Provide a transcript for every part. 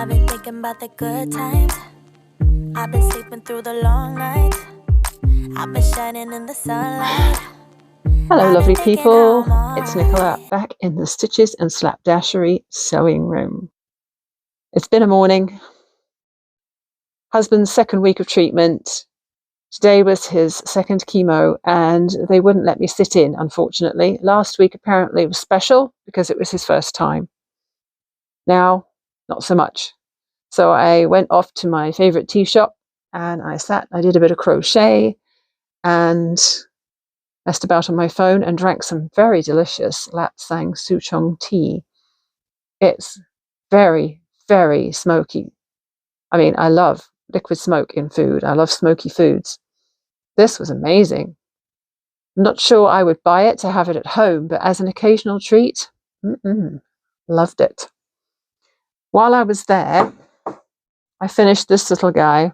I've been thinking about the good times. I've been sleeping through the long nights. I've been shining in the sunlight. Hello lovely people, it's Nicola back in the Stitches and Slapdashery sewing room. It's been a morning. Husband's second week of treatment. Today was his second chemo and they wouldn't let me sit in, unfortunately. Last week apparently was special because it was his first time. Now, not so much. So I went off to my favourite tea shop and I did a bit of crochet and messed about on my phone and drank some very delicious Lapsang Souchong tea. It's very, very smoky. I mean, I love liquid smoke in food. I love smoky foods. This was amazing. I'm not sure I would buy it to have it at home, but as an occasional treat, loved it. While I was there, I finished this little guy.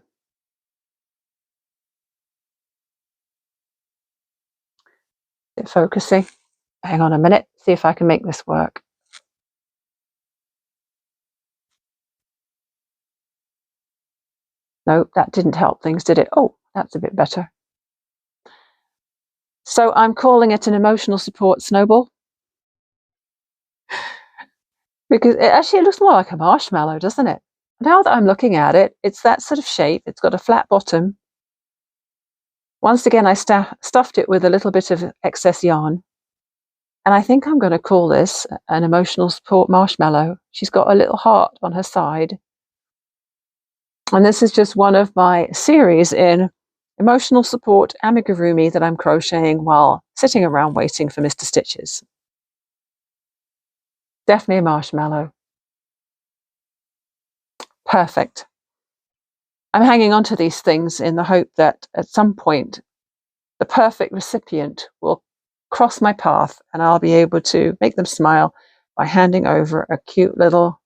Is it focusing? Hang on a minute, see if I can make this work. No, that didn't help things, did it? Oh, that's a bit better. So I'm calling it an emotional support snowball. Because it looks more like a marshmallow, doesn't it? Now that I'm looking at it, it's that sort of shape. It's got a flat bottom. Once again, I stuffed it with a little bit of excess yarn. And I think I'm going to call this an emotional support marshmallow. She's got a little heart on her side. And this is just one of my series in emotional support amigurumi that I'm crocheting while sitting around waiting for Mr. Stitches. Definitely a marshmallow. Perfect. I'm hanging on to these things in the hope that at some point the perfect recipient will cross my path and I'll be able to make them smile by handing over a cute little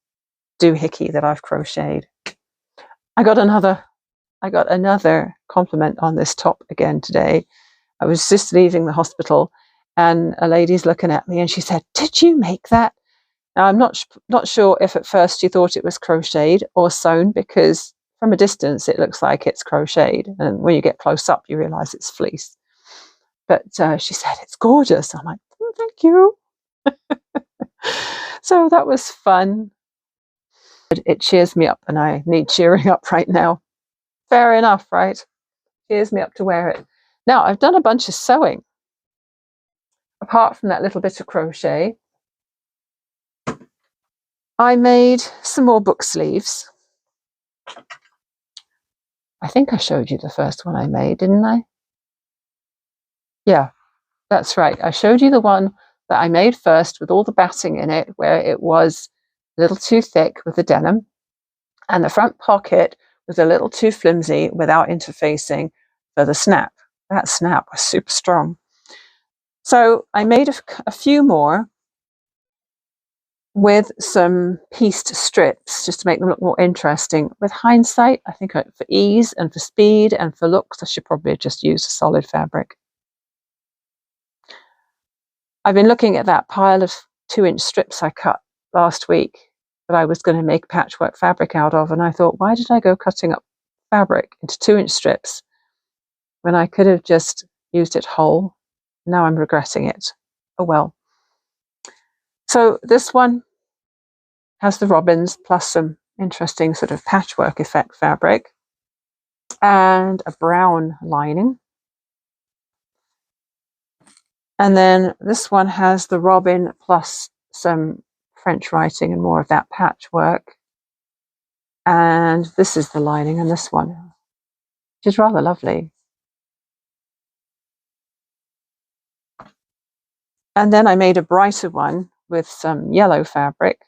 doohickey that I've crocheted. I got another compliment on this top again today. I was just leaving the hospital and a lady's looking at me and she said, "Did you make that?" Now I'm not sure if at first she thought it was crocheted or sewn, because from a distance it looks like it's crocheted, and when you get close up you realize it's fleece. But she said, "It's gorgeous." I'm like, "Oh, thank you." So that was fun. It cheers me up and I need cheering up right now. Fair enough, right? Cheers me up to wear it. Now I've done a bunch of sewing. Apart from that little bit of crochet, I made some more book sleeves. I think I showed you the first one I made, didn't I? Yeah, that's right. I showed you the one that I made first with all the batting in it, where it was a little too thick with the denim, and the front pocket was a little too flimsy without interfacing for the snap. That snap was super strong. So I made a few more with some pieced strips just to make them look more interesting. With hindsight, I think for ease and for speed and for looks, I should probably have just used a solid fabric. I've been looking at that pile of 2-inch strips I cut last week that I was going to make patchwork fabric out of, and I thought, why did I go cutting up fabric into 2-inch strips when I could have just used it whole? Now I'm regretting it. Oh well. So this one has the robins plus some interesting sort of patchwork effect fabric and a brown lining. And then this one has the robin plus some French writing and more of that patchwork. And this is the lining on this one, which is rather lovely. And then I made a brighter one with some yellow fabric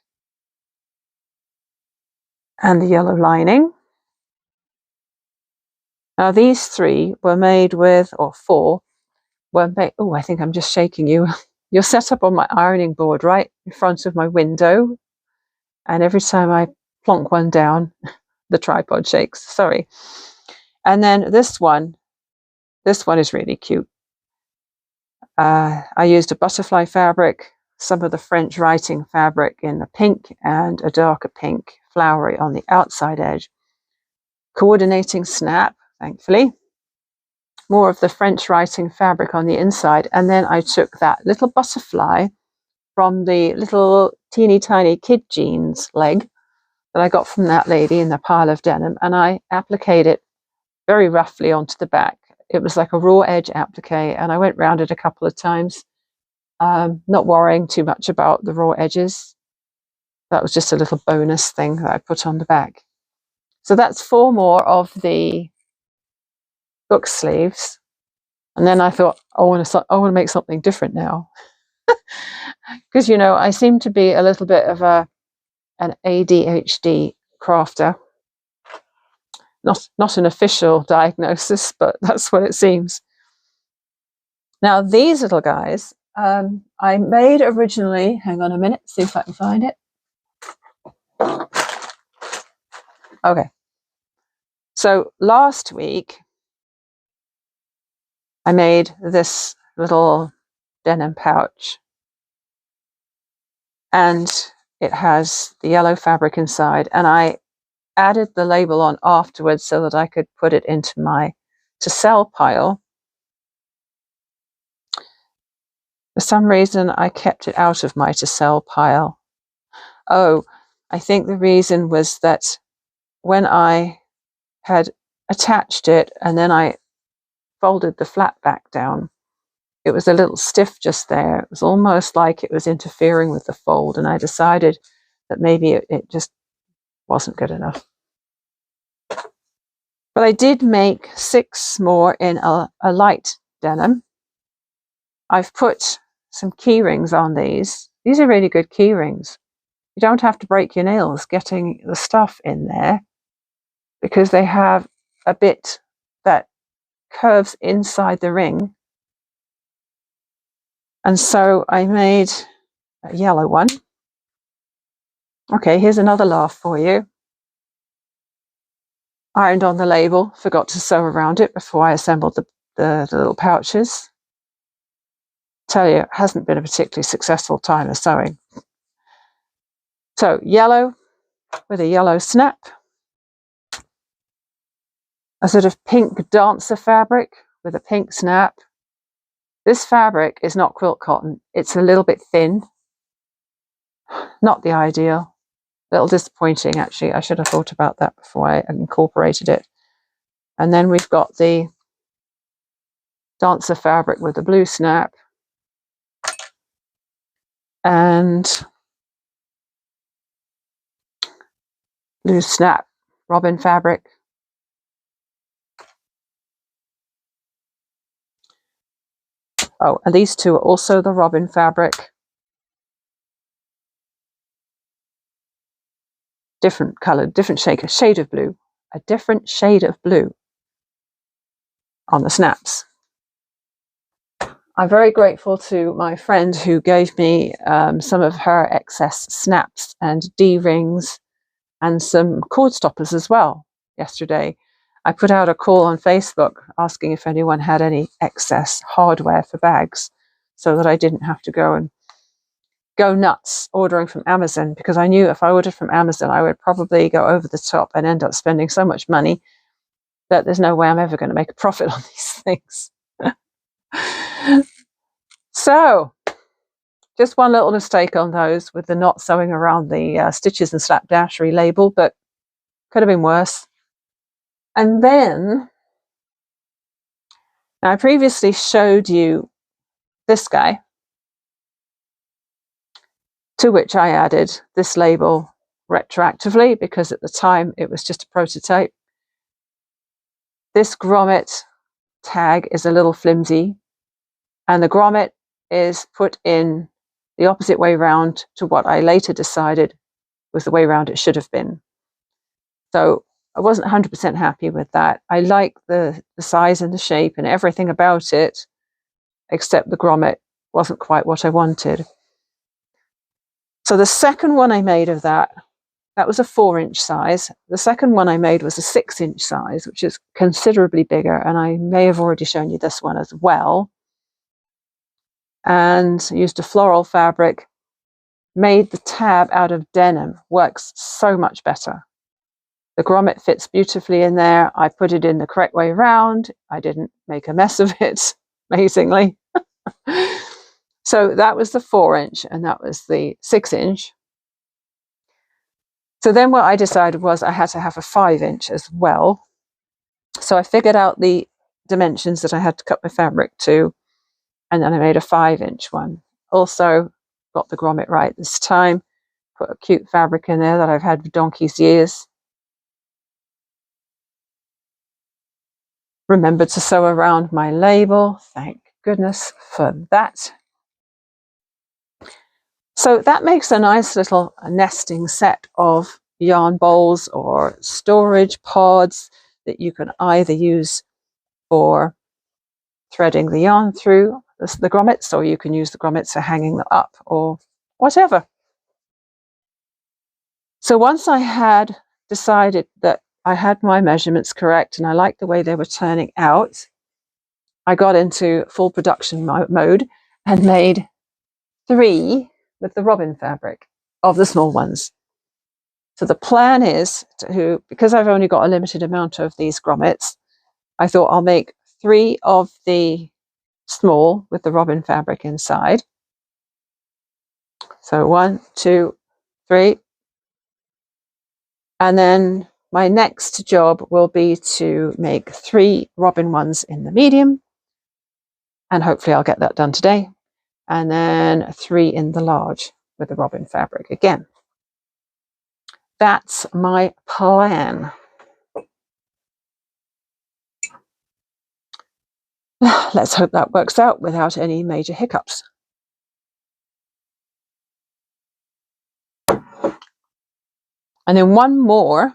and the yellow lining. Now these 3 were made with, or 4, were made, oh, I think I'm just shaking you. You're set up on my ironing board right in front of my window. And every time I plonk one down, the tripod shakes, sorry. And then this one is really cute. I used a butterfly fabric, some of the French writing fabric in the pink and a darker pink flowery on the outside edge. Coordinating snap, thankfully. More of the French writing fabric on the inside, and then I took that little butterfly from the little teeny tiny kid jeans leg that I got from that lady in the pile of denim, and I appliqued it very roughly onto the back. It was like a raw edge applique, and I went round it a couple of times, not worrying too much about the raw edges. That was just a little bonus thing that I put on the back. So that's 4 more of the book sleeves. And then I thought, I want to make something different now. Because, you know, I seem to be a little bit of an ADHD crafter. Not an official diagnosis, but that's what it seems. Now, these little guys, I made originally, hang on a minute, see if I can find it. Okay. So last week, I made this little denim pouch, and it has the yellow fabric inside, and I added the label on afterwards so that I could put it into my to sell pile. For some reason, I kept it out of my to sell pile. Oh, I think the reason was that when I had attached it and then I folded the flat back down, it was a little stiff just there. It was almost like it was interfering with the fold, and I decided that maybe it just wasn't good enough. But I did make 6 more in a light denim. I've put some key rings on these. These are really good key rings. You don't have to break your nails getting the stuff in there, because they have a bit that curves inside the ring. And so I made a yellow one. Okay, here's another laugh for you. Ironed on the label, forgot to sew around it before I assembled the little pouches. Tell you, it hasn't been a particularly successful time of sewing. So yellow with a yellow snap, a sort of pink dancer fabric with a pink snap. This fabric is not quilt cotton. It's a little bit thin. Not the ideal. A little disappointing, actually. I should have thought about that before I incorporated it. And then we've got the dancer fabric with the blue snap. And blue snap robin fabric. Oh, and these two are also the robin fabric. Different coloured, different shade of blue. A different shade of blue on the snaps. I'm very grateful to my friend who gave me some of her excess snaps and D-rings and some cord stoppers as well yesterday. I put out a call on Facebook asking if anyone had any excess hardware for bags, so that I didn't have to go nuts ordering from Amazon, because I knew if I ordered from Amazon, I would probably go over the top and end up spending so much money that there's no way I'm ever going to make a profit on these things. So, just one little mistake on those with the not sewing around the stitches and slapdashery label, but could have been worse. And then, now I previously showed you this guy, to which I added this label retroactively, because at the time it was just a prototype. This grommet tag is a little flimsy, and the grommet is put in the opposite way round to what I later decided was the way round it should have been. So I wasn't 100% happy with that. I like the size and the shape and everything about it, except the grommet wasn't quite what I wanted. So the second one I made of that was a 4-inch size. The second one I made was a 6-inch size, which is considerably bigger, and I may have already shown you this one as well. And used a floral fabric made the tab out of denim works so much better. The grommet fits beautifully in there. I put it in the correct way around. I didn't make a mess of it, amazingly. So that was the 4-inch and that was the 6-inch. So then what I decided was I had to have a 5-inch as well. So I figured out the dimensions that I had to cut my fabric to, and then I made a 5-inch one. Also got the grommet right this time. Put a cute fabric in there that I've had for donkey's years. Remembered to sew around my label. Thank goodness for that. So that makes a nice little nesting set of yarn bowls or storage pods that you can either use for threading the yarn through the grommets, or you can use the grommets for hanging them up or whatever. So once I had decided that I had my measurements correct and I liked the way they were turning out, I got into full production mode and made 3 with the robin fabric of the small ones. So the plan is to, because I've only got a limited amount of these grommets, I thought I'll make 3 of the small with the robin fabric inside. So 1, 2, 3. And then my next job will be to make 3 robin ones in the medium. And hopefully I'll get that done today. And then 3 in the large with the robin fabric again. That's my plan. Let's hope that works out without any major hiccups. And then one more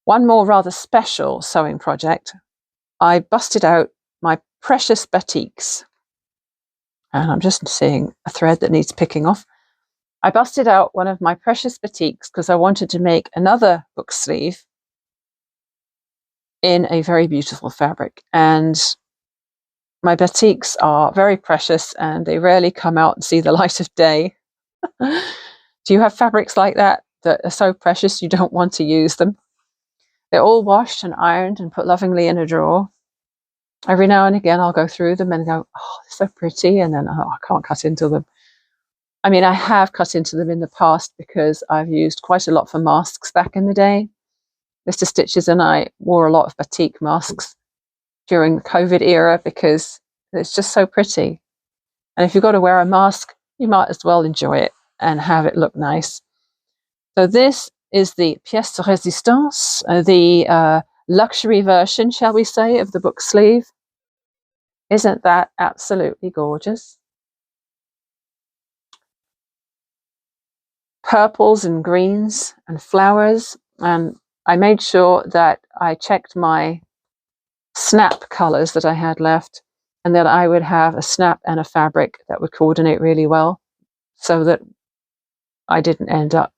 rather special sewing project. I busted out my precious batiks. And I'm just seeing a thread that needs picking off. I busted out one of my precious batiks because I wanted to make another book sleeve in a very beautiful fabric. And my batiks are very precious and they rarely come out and see the light of day. Do you have fabrics like that are so precious you don't want to use them? They're all washed and ironed and put lovingly in a drawer. Every now and again I'll go through them and go, oh, they're so pretty, and then I can't cut into them. I mean, I have cut into them in the past because I've used quite a lot for masks back in the day. Mr. Stitches and I wore a lot of batik masks during the COVID era because it's just so pretty. And if you've got to wear a mask, you might as well enjoy it and have it look nice. So this is the pièce de résistance, the luxury version, shall we say, of the book sleeve. Isn't that absolutely gorgeous? Purples and greens and flowers, and I made sure that I checked my snap colors that I had left, and that I would have a snap and a fabric that would coordinate really well, so that I didn't end up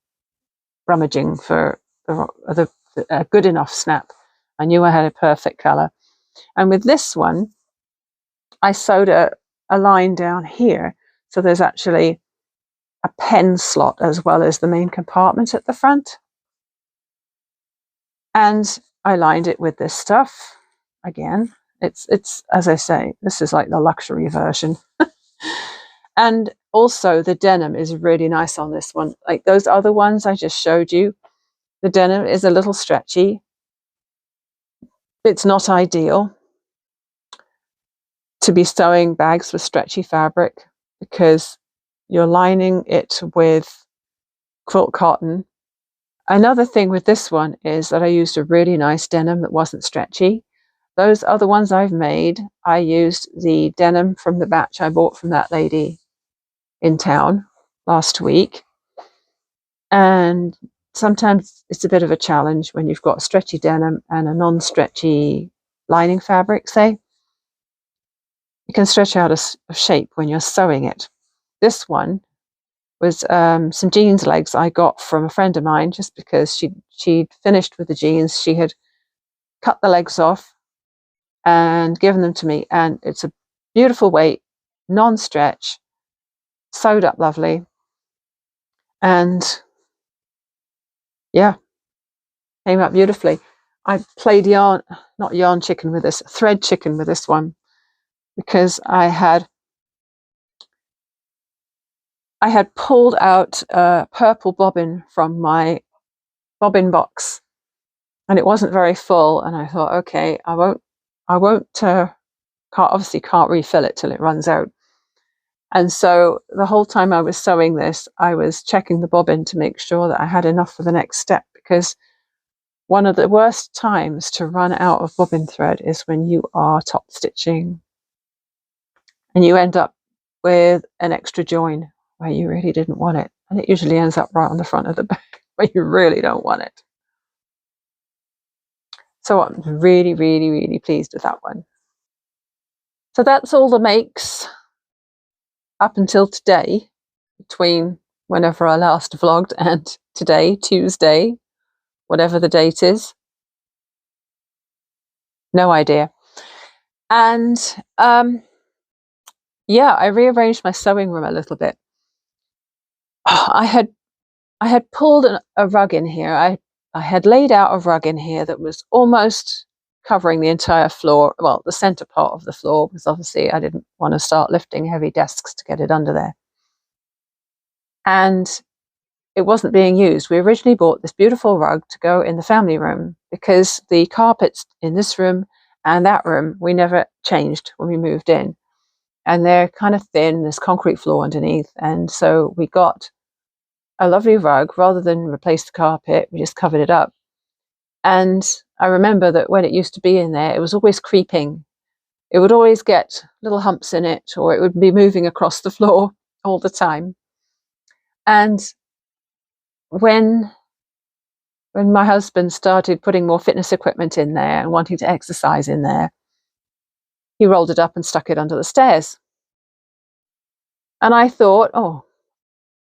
rummaging for a good enough snap. I knew I had a perfect color. And with this one, I sewed a line down here, so there's actually a pen slot as well as the main compartment at the front. And I lined it with this stuff. Again, it's as I say, this is like the luxury version. And also the denim is really nice on this one. Like those other ones I just showed you, the denim is a little stretchy. It's not ideal to be sewing bags with stretchy fabric because you're lining it with quilt cotton. Another thing with this one is that I used a really nice denim that wasn't stretchy. Those other ones I've made, I used the denim from the batch I bought from that lady in town last week. And sometimes it's a bit of a challenge when you've got stretchy denim and a non-stretchy lining fabric, say. It can stretch out of shape when you're sewing it. This one was some jeans legs I got from a friend of mine just because she'd finished with the jeans. She had cut the legs off and given them to me, and it's a beautiful weight, non-stretch, sewed up lovely. And yeah, came out beautifully. I played not yarn chicken with this, thread chicken with this one, because I had pulled out a purple bobbin from my bobbin box, and it wasn't very full, and I thought, okay, I won't obviously can't refill it till it runs out. And so the whole time I was sewing this, I was checking the bobbin to make sure that I had enough for the next step, because one of the worst times to run out of bobbin thread is when you are top stitching and you end up with an extra join where you really didn't want it. And it usually ends up right on the front of the bag where you really don't want it. So I'm really, really, really pleased with that one. So that's all the makes up until today, between whenever I last vlogged and today, Tuesday, whatever the date is. No idea. And yeah, I rearranged my sewing room a little bit. I had pulled a rug in here. I had laid out a rug in here that was almost covering the entire floor, well, the center part of the floor, because obviously I didn't want to start lifting heavy desks to get it under there. And it wasn't being used. We originally bought this beautiful rug to go in the family room, because the carpets in this room and that room we never changed when we moved in, and they're kind of thin, there's concrete floor underneath, and so we got a lovely rug. Rather than replace the carpet, we just covered it up. And I remember that when it used to be in there, it was always creeping. It would always get little humps in it, or it would be moving across the floor all the time. And when my husband started putting more fitness equipment in there and wanting to exercise in there, he rolled it up and stuck it under the stairs. And I thought, oh,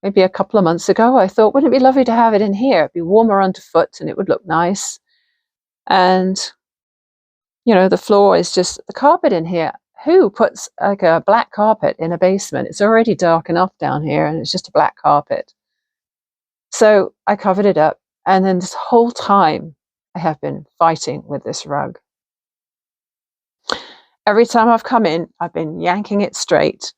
maybe a couple of months ago, I thought, wouldn't it be lovely to have it in here? It'd be warmer underfoot and it would look nice. And, you know, the floor is just the carpet in here. Who puts like a black carpet in a basement? It's already dark enough down here and it's just a black carpet. So I covered it up. And then this whole time I have been fighting with this rug. Every time I've come in, I've been yanking it straight.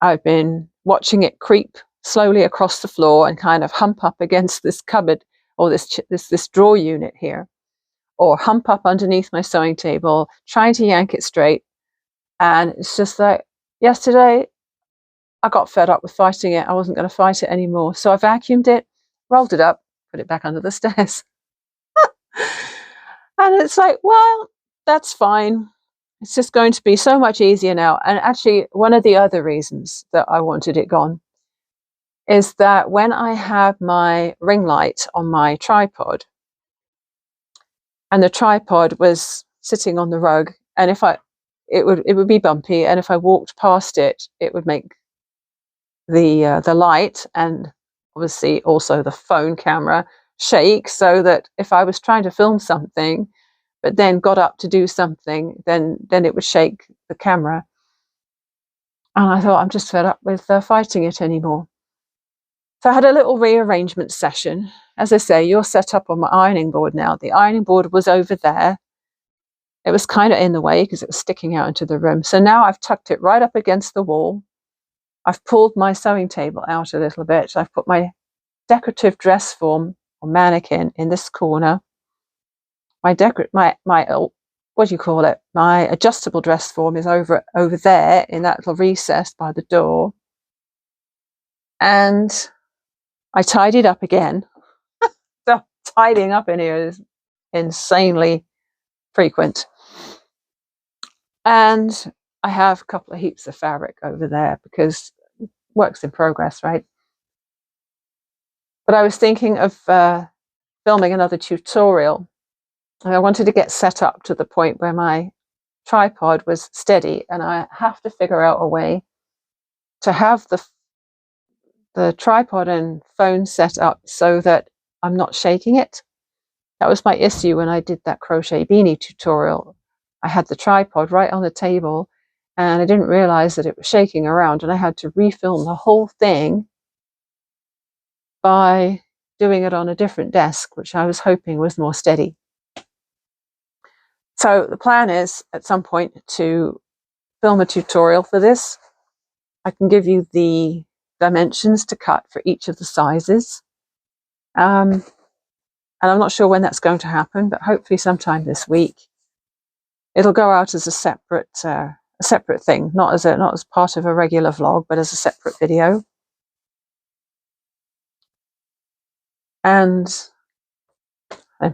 I've been watching it creep slowly across the floor and kind of hump up against this cupboard or this drawer unit here, or hump up underneath my sewing table, trying to yank it straight. And it's just like, yesterday I got fed up with fighting it. I wasn't going to fight it anymore. So I vacuumed it, rolled it up, put it back under the stairs. And it's like, well, that's fine. It's just going to be so much easier now. And actually, one of the other reasons that I wanted it gone is that when I have my ring light on my tripod, and the tripod was sitting on the rug, and it would be bumpy, and if I walked past it, it would make the light and obviously also the phone camera shake, so that if I was trying to film something but then got up to do something, then it would shake the camera. And I thought, I'm just fed up with fighting it anymore. So I had a little rearrangement session. As I say, you're set up on my ironing board now. The ironing board was over there. It was kind of in the way because it was sticking out into the room. So now I've tucked it right up against the wall. I've pulled my sewing table out a little bit. I've put my decorative dress form or mannequin in this corner. My what do you call it? My adjustable dress form is over there in that little recess by the door. And I tidied up again. So tidying up in here is insanely frequent. And I have a couple of heaps of fabric over there because work's in progress, right? But I was thinking of filming another tutorial. And I wanted to get set up to the point where my tripod was steady, and I have to figure out a way to have the tripod and phone set up so that I'm not shaking it. That was my issue when I did that crochet beanie tutorial. I had the tripod right on the table and I didn't realize that it was shaking around, and I had to refilm the whole thing by doing it on a different desk, which I was hoping was more steady. So the plan is at some point to film a tutorial for this. I can give you the dimensions to cut for each of the sizes. And I'm not sure when that's going to happen, but hopefully sometime this week. It'll go out as a separate thing, not as part of a regular vlog, but as a separate video. And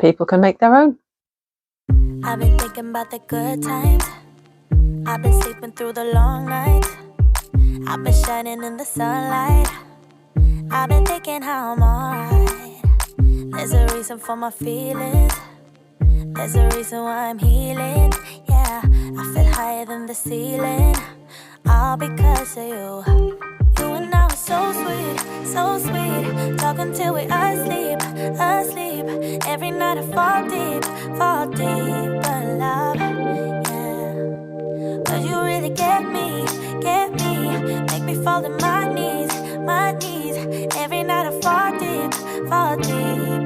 people can make their own. I've been thinking about the good times. I've been sleeping through the long nights. I've been shining in the sunlight. I've been thinking how I'm alright. There's a reason for my feelings. There's a reason why I'm healing. Yeah, I feel higher than the ceiling. All because of you. You and I were so sweet, so sweet. Talking till we asleep, asleep. Every night I fall deep but love, yeah. Cause you really get me. Make me fall to my knees. Every night I fall deep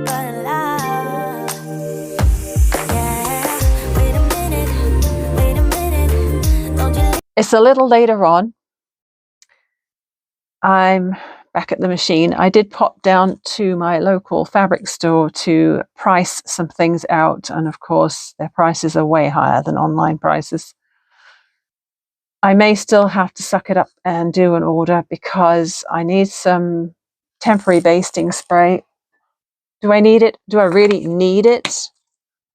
but love, yeah. Wait a minute, don't you leave. It's a little later on. I'm back at the machine. I did pop down to my local fabric store to price some things out, and of course their prices are way higher than online prices. I may still have to suck it up and do an order because I need some temporary basting spray. Do I need it? Do I really need it?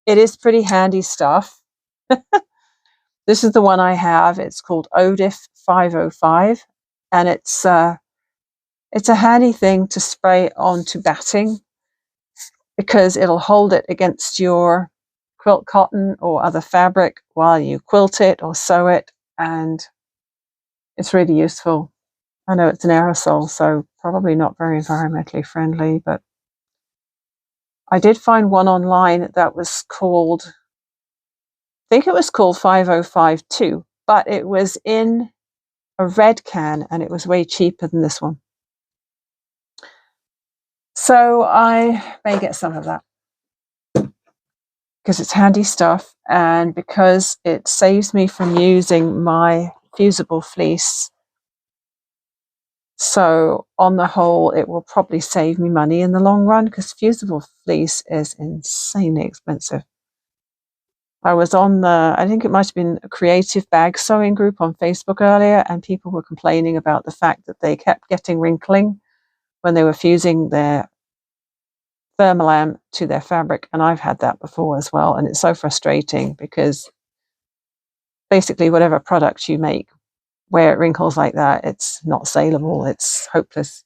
It is pretty handy stuff. This is the one I have. It's called Odif 505, and it's a handy thing to spray onto batting because it'll hold it against your quilt cotton or other fabric while you quilt it or sew it, and it's really useful. I know it's an aerosol, so probably not very environmentally friendly, but I did find one online that was called, I think it was called 5052, but it was in a red can and it was way cheaper than this one. So I may get some of that because it's handy stuff and because it saves me from using my fusible fleece. So on the whole, it will probably save me money in the long run because fusible fleece is insanely expensive. I was on I think it might have been a creative bag sewing group on Facebook earlier, and people were complaining about the fact that they kept getting wrinkling when they were fusing their thermolam to their fabric. And I've had that before as well. And it's so frustrating because basically whatever product you make where it wrinkles like that, it's not saleable. It's hopeless.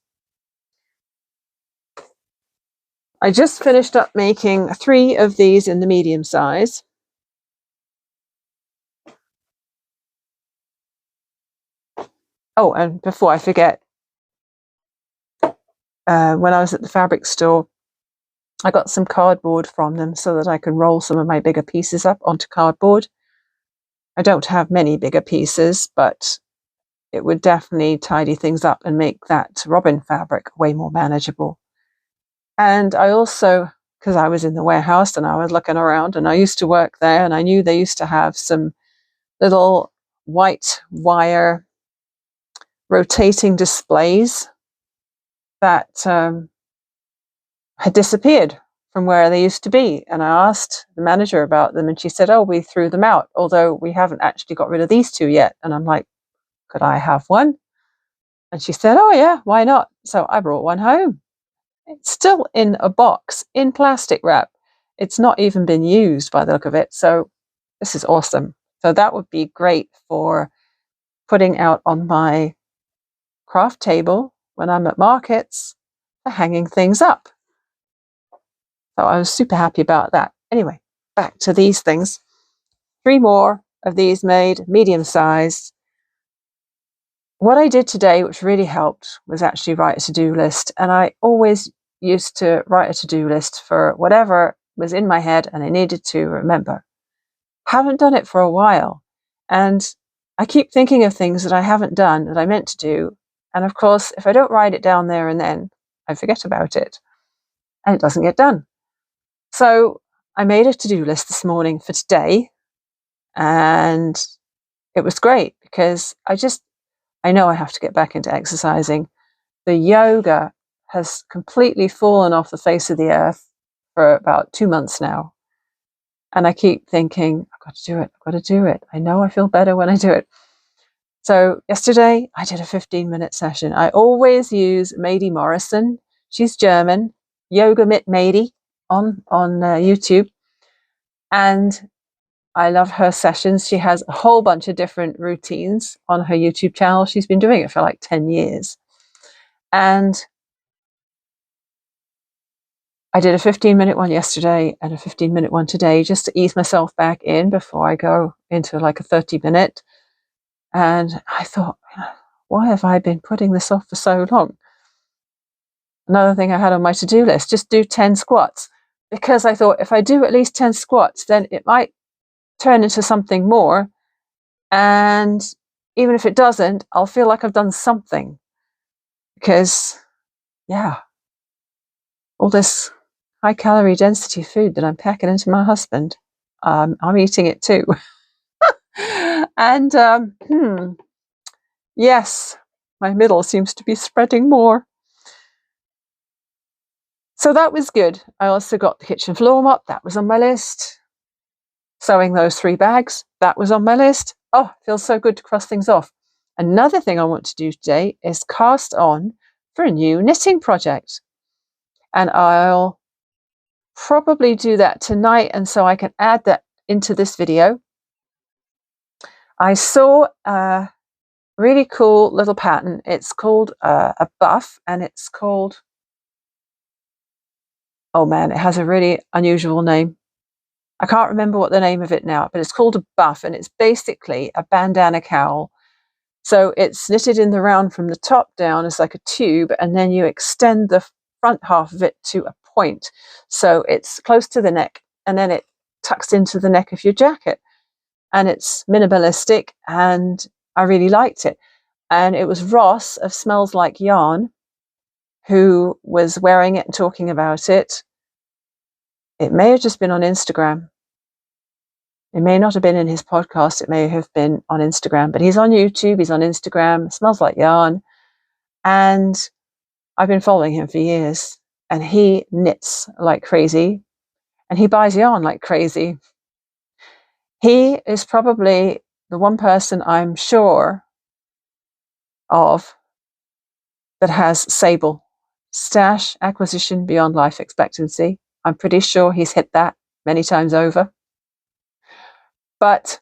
I just finished up making 3 of these in the medium size. Oh, and before I forget, when I was at the fabric store, I got some cardboard from them so that I can roll some of my bigger pieces up onto cardboard. I don't have many bigger pieces, but it would definitely tidy things up and make that robin fabric way more manageable. And I also, because I was in the warehouse and I was looking around and I used to work there and I knew they used to have some little white wire rotating displays that had disappeared from where they used to be. And I asked the manager about them and she said, oh, we threw them out, although we haven't actually got rid of these 2 yet. And I'm like, could I have one? And she said, oh yeah, why not? So I brought one home. It's still in a box in plastic wrap. It's not even been used by the look of it. So this is awesome. So that would be great for putting out on my craft table when I'm at markets for hanging things up. So I was super happy about that. Anyway, back to these things. 3 more of these made, medium sized. What I did today, which really helped, was actually write a to-do list. And I always used to write a to-do list for whatever was in my head and I needed to remember. Haven't done it for a while. And I keep thinking of things that I haven't done that I meant to do. And of course, if I don't write it down there and then, I forget about it and it doesn't get done. So I made a to-do list this morning for today, and it was great because I know I have to get back into exercising. The yoga has completely fallen off the face of the earth for about 2 months now. And I keep thinking, I've got to do it. I've got to do it. I know I feel better when I do it. So yesterday I did a 15-minute session. I always use Mady Morrison. She's German, Yoga mit Mady on YouTube. And I love her sessions. She has a whole bunch of different routines on her YouTube channel. She's been doing it for like 10 years. And I did a 15-minute one yesterday and a 15-minute one today just to ease myself back in before I go into like a 30-minute. And I thought, why have I been putting this off for so long? Another thing I had on my to-do list, just do 10 squats. Because I thought if I do at least 10 squats, then it might turn into something more. And even if it doesn't, I'll feel like I've done something. Because, yeah, all this high calorie density food that I'm packing into my husband, I'm eating it too. And yes, my middle seems to be spreading more. So that was good. I also got the kitchen floor mop. That was on my list. Sewing those 3 bags. That was on my list. Oh, feels so good to cross things off. Another thing I want to do today is cast on for a new knitting project. And I'll probably do that tonight, and so I can add that into this video. I saw a really cool little pattern. It's called a buff, and it's called, oh man, it has a really unusual name. I can't remember what the name of it now, but it's called a buff, and it's basically a bandana cowl. So it's knitted in the round from the top down as like a tube, and then you extend the front half of it to a point. So it's close to the neck, and then it tucks into the neck of your jacket. And it's minimalistic, and I really liked it. And it was Ross of Smells Like Yarn who was wearing it and talking about it. It may have just been on Instagram. It may not have been in his podcast. It may have been on Instagram, but he's on YouTube. He's on Instagram. Smells Like Yarn. And I've been following him for years, and he knits like crazy, and he buys yarn like crazy. He is probably the one person I'm sure of that has Sable, Stash Acquisition Beyond Life Expectancy. I'm pretty sure he's hit that many times over. But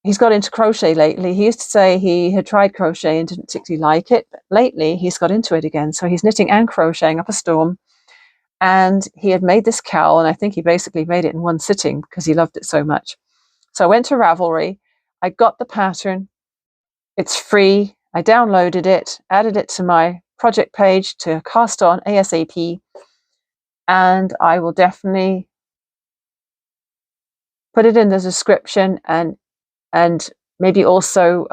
he's got into crochet lately. He used to say he had tried crochet and didn't particularly like it, but lately he's got into it again. So he's knitting and crocheting up a storm. And he had made this cowl, and I think he basically made it in one sitting because he loved it so much. So I went to Ravelry. I got the pattern. It's free. I downloaded it, added it to my project page to cast on ASAP. And I will definitely put it in the description, and maybe also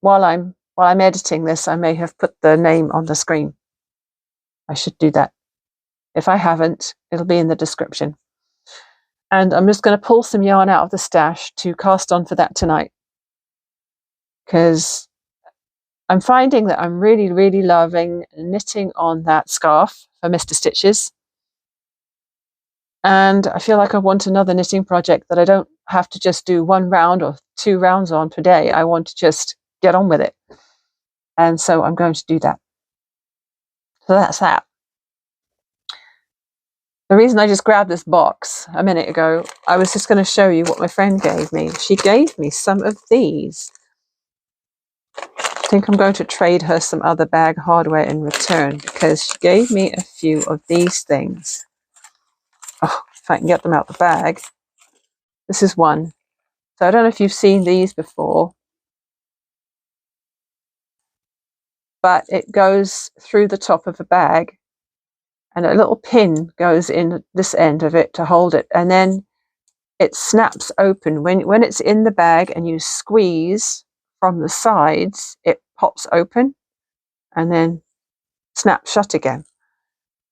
while I'm editing this, I may have put the name on the screen. I should do that. If I haven't, it'll be in the description. And I'm just going to pull some yarn out of the stash to cast on for that tonight, because I'm finding that I'm really, really loving knitting on that scarf for Mr. Stitches. And I feel like I want another knitting project that I don't have to just do 1 round or 2 rounds on per day. I want to just get on with it. And so I'm going to do that. So that's that. The reason I just grabbed this box a minute ago, I was just going to show you what my friend gave me. She gave me some of these. I think I'm going to trade her some other bag hardware in return, because she gave me a few of these things. Oh, if I can get them out the bag. This is one. So I don't know if you've seen these before, but it goes through the top of a bag, and a little pin goes in this end of it to hold it, and then it snaps open. When it's in the bag and you squeeze from the sides, it pops open, and then snap shut again.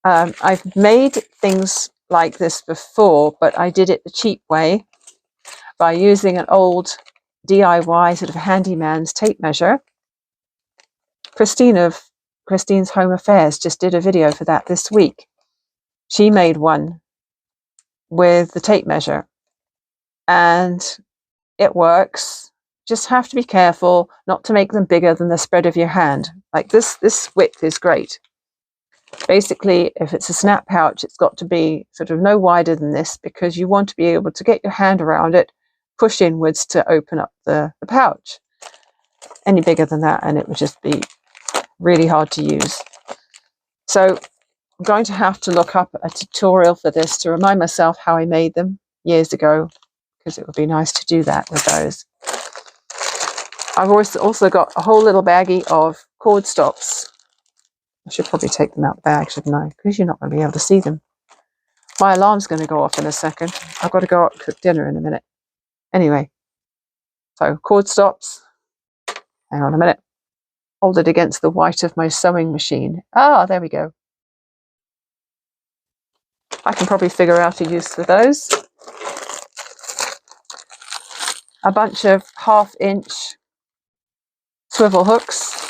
I've made things like this before, but I did it the cheap way by using an old DIY sort of handyman's tape measure. Christine of Christine's Home Affairs just did a video for that this week. She made one with the tape measure and it works. Just have to be careful not to make them bigger than the spread of your hand. Like this width is great. Basically, if it's a snap pouch, it's got to be sort of no wider than this because you want to be able to get your hand around it, push inwards to open up the pouch. Any bigger than that and it would just be really hard to use. So I'm going to have to look up a tutorial for this to remind myself how I made them years ago, because it would be nice to do that with those. I've also got a whole little baggie of cord stops. I should probably take them out the bag, shouldn't I? Because you're not going to be able to see them. My alarm's going to go off in a second. I've got to go out and cook dinner in a minute. Anyway, so cord stops. Hang on a minute. Hold it against the white of my sewing machine. Ah, there we go. I can probably figure out a use for those. A bunch of 1/2 inch swivel hooks.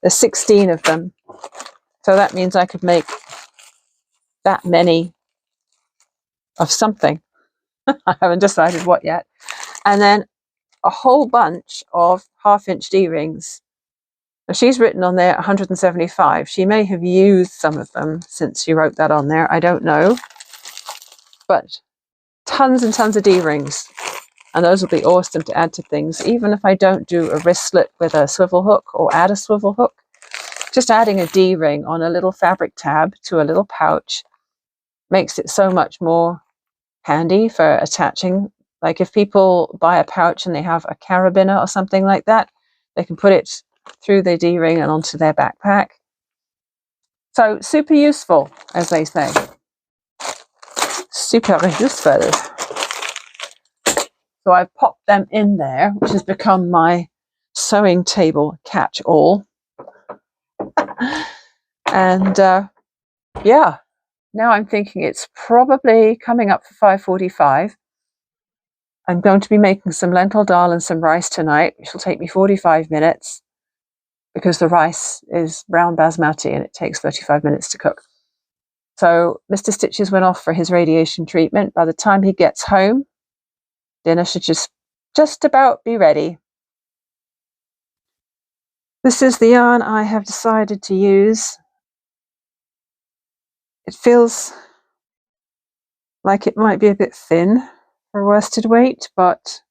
There's 16 of them. So that means I could make that many of something. I haven't decided what yet. And then a whole bunch of 1/2 inch D-rings. Now she's written on there 175. She may have used some of them since she wrote that on there. I don't know. But tons and tons of D-rings. And those will be awesome to add to things. Even if I don't do a wristlet with a swivel hook or add a swivel hook, just adding a D-ring on a little fabric tab to a little pouch makes it so much more handy for attaching. Like if people buy a pouch and they have a carabiner or something like that, they can put it through their D-ring and onto their backpack. So super useful, as they say. Super useful. So I've popped them in there, which has become my sewing table catch-all. And yeah, now I'm thinking it's probably coming up for 5:45. I'm going to be making some lentil dal and some rice tonight, which will take me 45 minutes because the rice is brown basmati and it takes 35 minutes to cook. So Mr. Stitches went off for his radiation treatment. By the time he gets home, dinner should just about be ready. This is the yarn I have decided to use. It feels like it might be a bit thin for worsted weight, but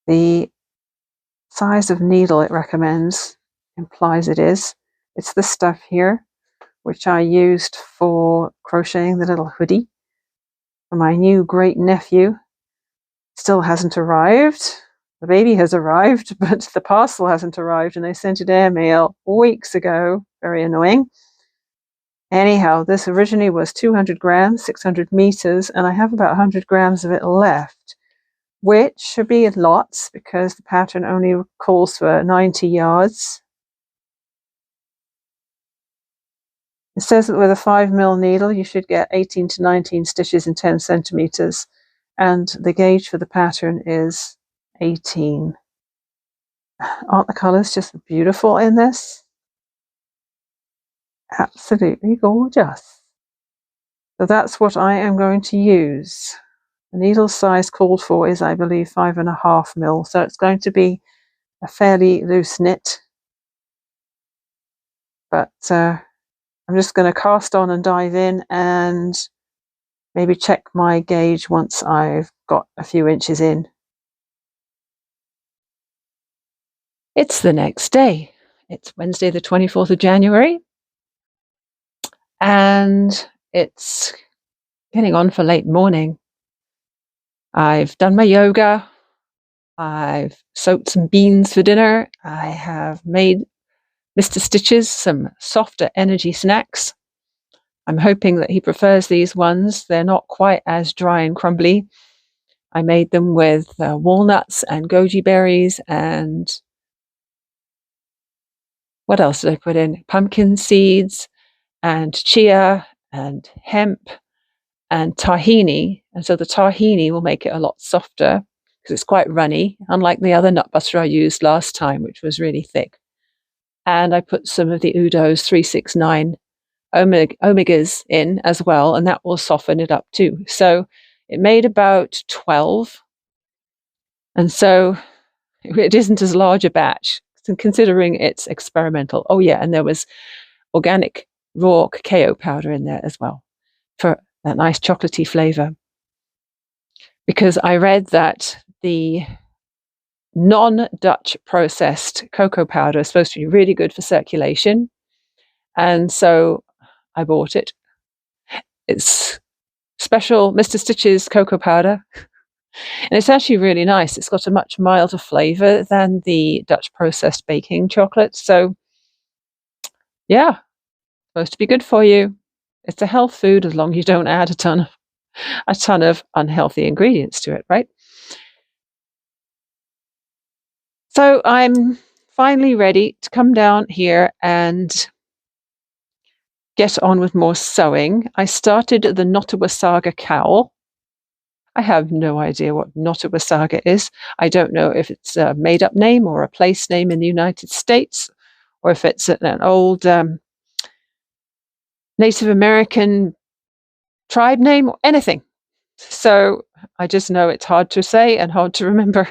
the size of needle it recommends implies it is. It's this stuff here, which I used for crocheting the little hoodie for my new great nephew. Still hasn't arrived. The baby has arrived, but the parcel hasn't arrived, and they sent it airmail weeks ago. Very annoying. Anyhow, this originally was 200 grams, 600 meters, and I have about 100 grams of it left, which should be lots because the pattern only calls for 90 yards. It says that with a 5mm needle, you should get 18 to 19 stitches in 10 centimeters, and the gauge for the pattern is 18. Aren't the colors just beautiful in this? Absolutely gorgeous. So that's what I am going to use. The needle size called for is, I believe, 5.5mm, so it's going to be a fairly loose knit. But I'm just going to cast on and dive in and maybe check my gauge once I've got a few inches in. It's the next day. It's Wednesday the 24th of January. And it's getting on for late morning. I've done my yoga. I've soaked some beans for dinner. I have made Mr. Stitches some softer energy snacks. I'm hoping that he prefers these ones. They're not quite as dry and crumbly. I made them with walnuts and goji berries and What else did I put in? Pumpkin seeds and chia and hemp and tahini. And so the tahini will make it a lot softer because it's quite runny, unlike the other nut butter I used last time, which was really thick. And I put some of the Udo's 369 omegas in as well, and that will soften it up too. So it made about 12. And so it isn't as large a batch, considering it's experimental. Oh yeah, and there was organic raw cacao powder in there as well for that nice chocolatey flavor. Because I read that the non-Dutch processed cocoa powder is supposed to be really good for circulation. And so I bought it. It's special Mr. Stitch's cocoa powder. And it's actually really nice. It's got a much milder flavor than the Dutch processed baking chocolate. So yeah, supposed to be good for you. It's a health food as long as you don't add a ton of unhealthy ingredients to it, right? So I'm finally ready to come down here and get on with more sewing. I started the Nottawasaga cowl. I have no idea what Nottawasaga is. I don't know if it's a made-up name or a place name in the United States, or if it's an old Native American tribe name or anything. So I just know it's hard to say and hard to remember.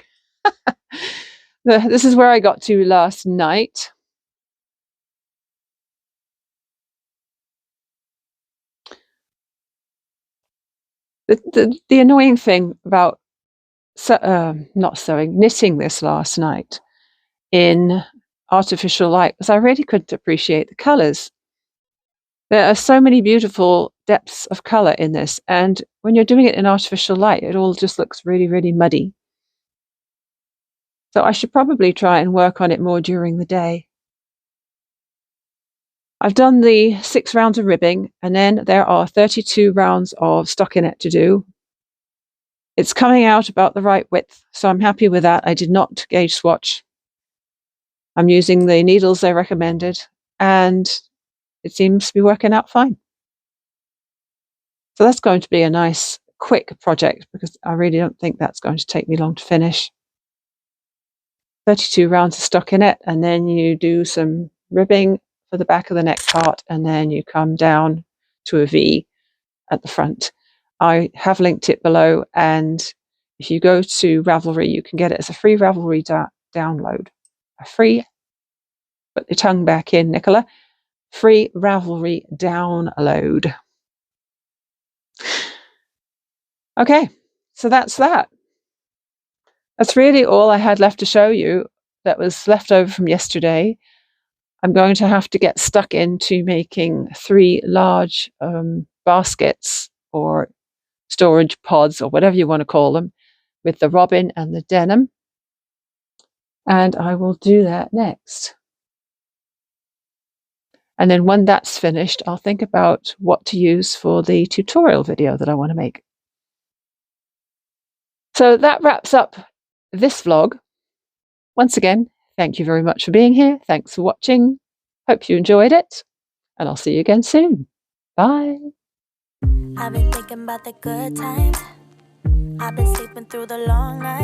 This is where I got to last night. The annoying thing about knitting this last night in artificial light was I really couldn't appreciate the colors. There are so many beautiful depths of color in this, and when you're doing it in artificial light, it all just looks really, really muddy. So I should probably try and work on it more during the day. I've done the 6 rounds of ribbing, and then there are 32 rounds of stockinette to do. It's coming out about the right width, so I'm happy with that. I did not gauge swatch. I'm using the needles they recommended, and it seems to be working out fine. So that's going to be a nice, quick project because I really don't think that's going to take me long to finish. 32 rounds of stockinette, and then you do some ribbing for the back of the neck part, and then you come down to a V at the front. I have linked it below, and if you go to Ravelry, you can get it as a free Ravelry download. A free, put your tongue back in, Nicola, free Ravelry download. Okay, so that's that. That's really all I had left to show you that was left over from yesterday. I'm going to have to get stuck into making 3 large baskets or storage pods or whatever you want to call them with the robin and the denim. And I will do that next. And then when that's finished, I'll think about what to use for the tutorial video that I want to make. So that wraps up this vlog. Once again, thank you very much for being here. Thanks for watching. Hope you enjoyed it, and I'll see you again soon. Bye. I've been thinking about the good times. I've been sleeping through the long nights.